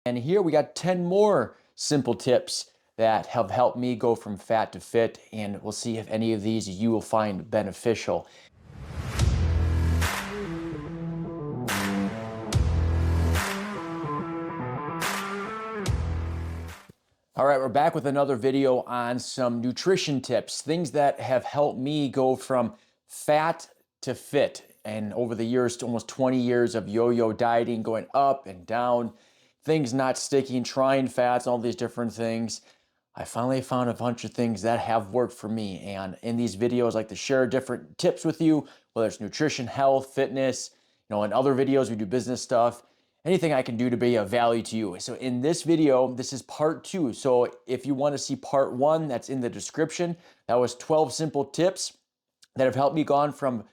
And here we got 10 more simple tips that have helped me go from fat to fit, and we'll see if any of these you will find beneficial. All right, we're back with another video on some nutrition tips, things that have helped me go from fat to fit. And over the years, almost 20 years of yo-yo dieting, going up and down, things not sticking, trying fats, all these different things. I finally found a bunch of things that have worked for me. And in these videos, I like to share different tips with you, whether it's nutrition, health, fitness, in other videos, we do business stuff, anything I can do to be of value to you. So in this video, this is part 2. So if you want to see part 1, that's in the description. That was 12 simple tips that have helped me gone from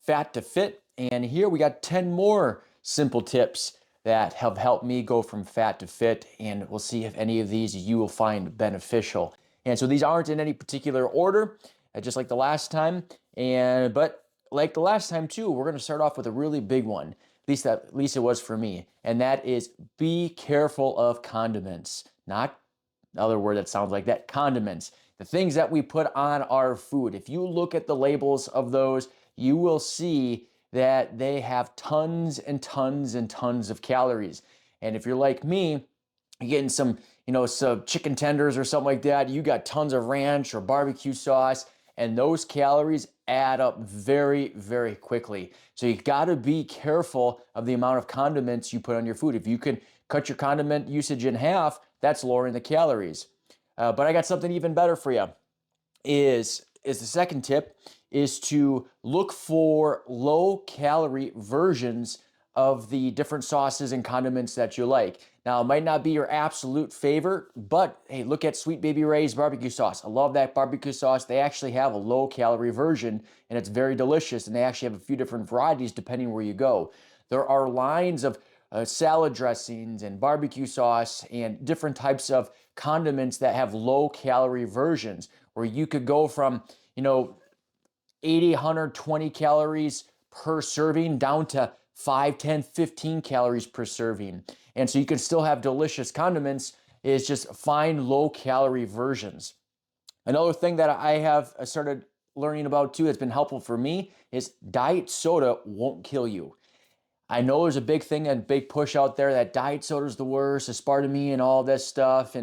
fat to fit. And here we got 10 more simple tips that have helped me go from fat to fit, and we'll see if any of these you will find beneficial. And so these aren't in any particular order, just like the last time. But like the last time too, we're going to start off with a really big one. At least it was for me, and that is be careful of condiments. Not another word that sounds like that. Condiments, the things that we put on our food. If you look at the labels of those, you will see that they have tons and tons and tons of calories. And if you're like me, you're getting some chicken tenders or something like that, you got tons of ranch or barbecue sauce, and those calories add up very, very quickly. So you got to be careful of the amount of condiments you put on your food. If you can cut your condiment usage in half, that's lowering the calories. But I got something even better for you. Is the second tip is to look for low calorie versions of the different sauces and condiments that you like. Now, it might not be your absolute favorite, but hey, look at Sweet Baby Ray's barbecue sauce. I love that barbecue sauce. They actually have a low calorie version, and it's very delicious, and they actually have a few different varieties depending where you go. There are lines of salad dressings and barbecue sauce and different types of condiments that have low calorie versions, where you could go from 80, 120 calories per serving down to 5, 10, 15 calories per serving. And so you can still have delicious condiments, is just find low calorie versions. Another thing that I have started learning about too that's been helpful for me is diet soda won't kill you. I know there's a big thing and big push out there that diet soda is the worst, aspartame and all this stuff.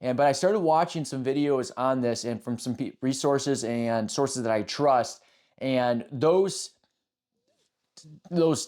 But I started watching some videos on this and from some resources and sources that I trust. And those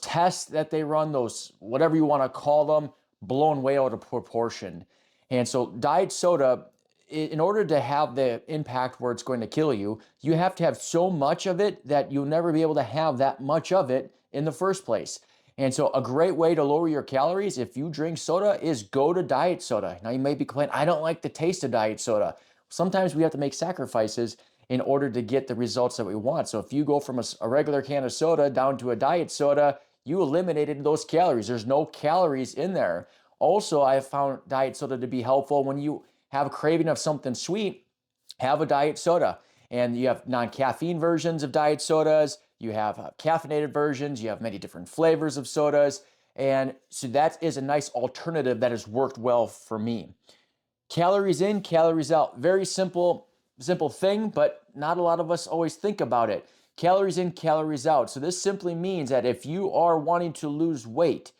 tests that they run, those whatever you want to call them, blown way out of proportion. And so diet soda, in order to have the impact where it's going to kill you, you have to have so much of it that you'll never be able to have that much of it in the first place. And so a great way to lower your calories if you drink soda is go to diet soda. Now you may be complaining, I don't like the taste of diet soda. Sometimes we have to make sacrifices in order to get the results that we want. So if you go from a regular can of soda down to a diet soda, you eliminated those calories. There's no calories in there. Also, I have found diet soda to be helpful when you have a craving of something sweet, have a diet soda. And you have non-caffeine versions of diet sodas, you have caffeinated versions, you have many different flavors of sodas. And so that is a nice alternative that has worked well for me. Calories in, calories out. Very simple thing, but not a lot of us always think about it. Calories in, calories out. So this simply means that if you are wanting to lose weight,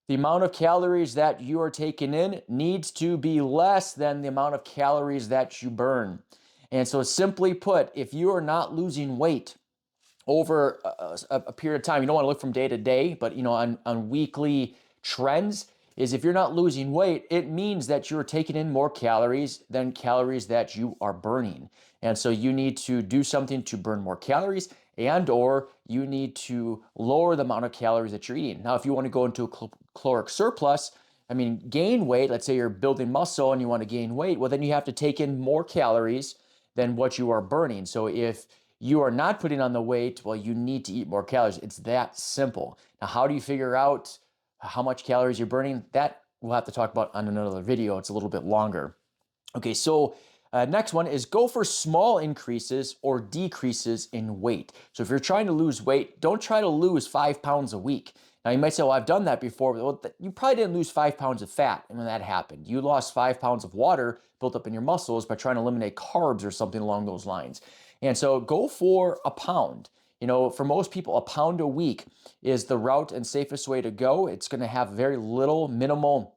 the amount of calories that you are taking in needs to be less than the amount of calories that you burn. And so simply put, if you are not losing weight over a period of time, you don't want to look from day to day, but on weekly trends, is if you're not losing weight, it means that you're taking in more calories than calories that you are burning. And so you need to do something to burn more calories, and or you need to lower the amount of calories that you're eating. Now, if you want to go into a caloric surplus, gain weight, let's say you're building muscle and you want to gain weight, well, then you have to take in more calories than what you are burning. So if you are not putting on the weight, well, you need to eat more calories. It's that simple. Now, how do you figure out how much calories you're burning? That we'll have to talk about on another video. It's a little bit longer. Okay, so next one is go for small increases or decreases in weight. So if you're trying to lose weight, don't try to lose 5 pounds a week. Now you might say, well, I've done that before. Well, you probably didn't lose 5 pounds of fat when that happened. You lost 5 pounds of water built up in your muscles by trying to eliminate carbs or something along those lines. And so go for a pound. You know, for most people, a pound a week is the route and safest way to go. It's going to have very little minimal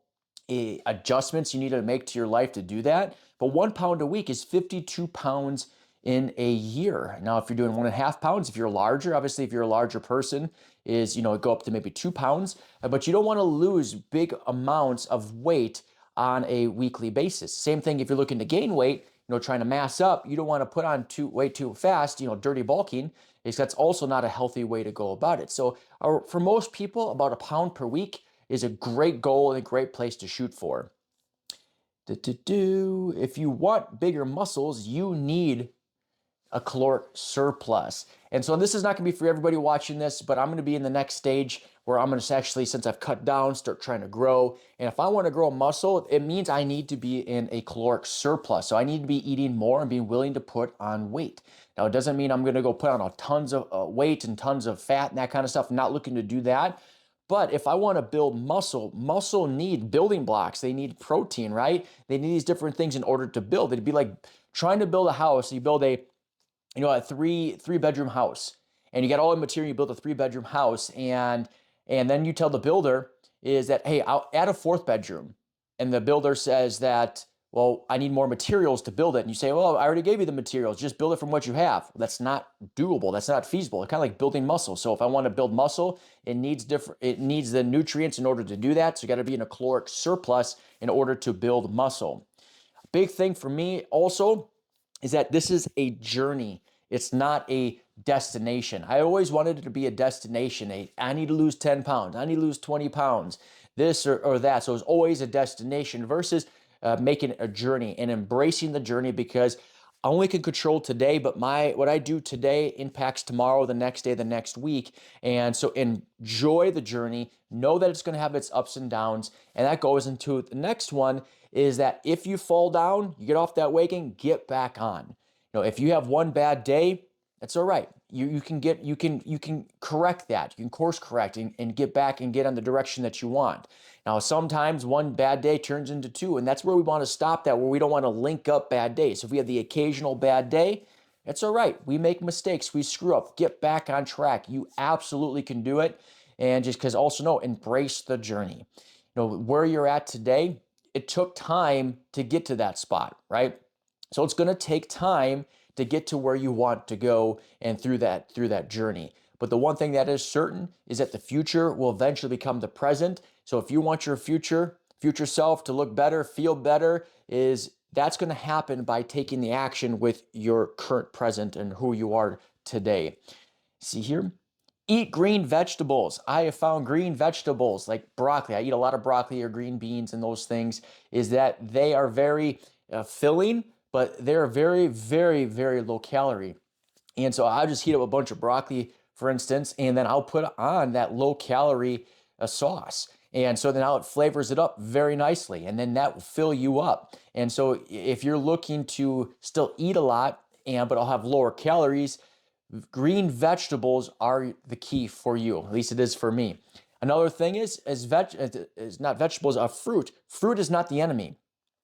adjustments you need to make to your life to do that. But 1 pound a week is 52 pounds in a year. Now, if you're doing 1.5 pounds, if you're larger, obviously, if you're a larger person, is, you know, go up to maybe 2 pounds, but you don't want to lose big amounts of weight on a weekly basis. Same thing if you're looking to gain weight, you know, trying to mass up, you don't want to put on weight too fast, you know, dirty bulking, is that's also not a healthy way to go about it. So for most people, about a pound per week is a great goal and a great place to shoot for. If you want bigger muscles, you need a caloric surplus. And so this is not going to be for everybody watching this, but I'm going to be in the next stage where I'm going to actually, since I've cut down, start trying to grow. And if I want to grow muscle, it means I need to be in a caloric surplus. So I need to be eating more and being willing to put on weight. Now, it doesn't mean I'm going to go put on tons of weight and tons of fat and that kind of stuff. I'm not looking to do that. But if I want to build muscle need building blocks. They need protein, right? They need these different things in order to build. It'd be like trying to build a house. You build a three-bedroom house, and you got all the material, you build a 3-bedroom house, and then you tell the builder is that, hey, I'll add a 4th bedroom. And the builder says that, well, I need more materials to build it. And you say, well, I already gave you the materials, just build it from what you have. That's not doable. That's not feasible. It's kind of like building muscle. So if I want to build muscle, it needs the nutrients in order to do that. So you got to be in a caloric surplus in order to build muscle. Big thing for me also is that this is a journey. It's not a destination. I always wanted it to be a destination. I need to lose 10 pounds. I need to lose 20 pounds, this or that. So it's always a destination versus making it a journey and embracing the journey, because I only can control today, but what I do today impacts tomorrow, the next day, the next week. And so enjoy the journey. Know that it's going to have its ups and downs. And that goes into the next one, is that if you fall down, you get off that wagon, get back on. You know, if you have one bad day, that's all right. You can correct that. You can course correct and get back and get on the direction that you want. Now, sometimes one bad day turns into 2, and that's where we want to stop that, where we don't want to link up bad days. So if we have the occasional bad day, it's all right. We make mistakes. We screw up. Get back on track. You absolutely can do it. And just because also know, embrace the journey. You know, where you're at today, it took time to get to that spot, right? So it's going to take time to get to where you want to go and through that journey. But the one thing that is certain is that the future will eventually become the present. So if you want your future self to look better, feel better, that's going to happen by taking the action with your current present and who you are today. See here? Eat green vegetables. I have found green vegetables like broccoli. I eat a lot of broccoli or green beans and those things, is that they are very filling, but they're very, very, very low calorie. And so I'll just heat up a bunch of broccoli, for instance, and then I'll put on that low calorie sauce. And so then now it flavors it up very nicely, and then that will fill you up. And so if you're looking to still eat a lot, but I'll have lower calories, green vegetables are the key for you. At least it is for me. Another thing is not vegetables, fruit. Fruit is not the enemy.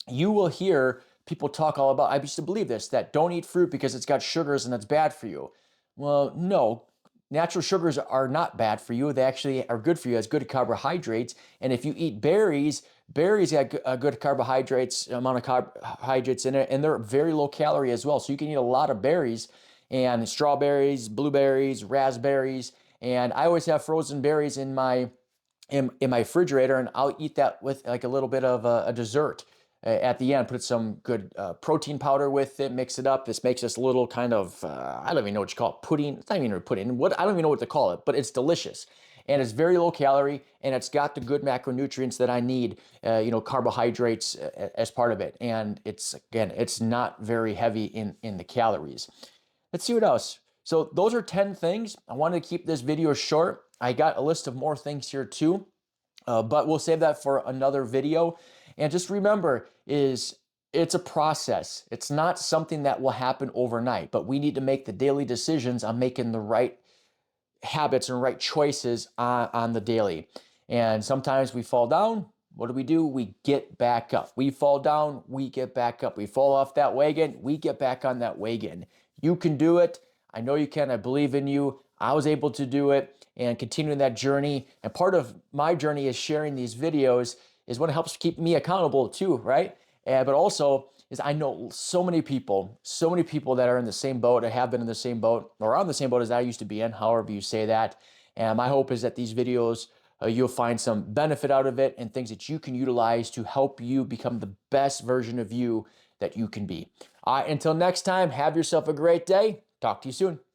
You will hear people talk all about, I used to believe this, that don't eat fruit because it's got sugars and that's bad for you. Well, no, natural sugars are not bad for you. They actually are good for you as good carbohydrates. And if you eat berries got a good amount of carbohydrates in it, and they're very low calorie as well. So you can eat a lot of berries, and strawberries, blueberries, raspberries. And I always have frozen berries in my refrigerator, and I'll eat that with like a little bit of a dessert. At the end, put some good protein powder with it, mix it up. This makes this little kind of, I don't even know what you call it, pudding. It's not even a pudding. I don't even know what to call it, but it's delicious. And it's very low calorie, and it's got the good macronutrients that I need, carbohydrates as part of it. And it's not very heavy in the calories. Let's see what else. So those are 10 things. I wanted to keep this video short. I got a list of more things here too, but we'll save that for another video. And just remember, it's a process. It's not something that will happen overnight, but we need to make the daily decisions on making the right habits and right choices on the daily. And sometimes we fall down. What do? We get back up. We fall down, we get back up. We fall off that wagon, we get back on that wagon. You can do it. I know you can. I believe in you. I was able to do it and continuing that journey. And part of my journey is sharing these videos is what helps keep me accountable too, right? But also is I know so many people that are in the same boat or have been in the same boat or on the same boat as I used to be in, however you say that. And my hope is that these videos, you'll find some benefit out of it and things that you can utilize to help you become the best version of you that you can be. Until next time, have yourself a great day. Talk to you soon.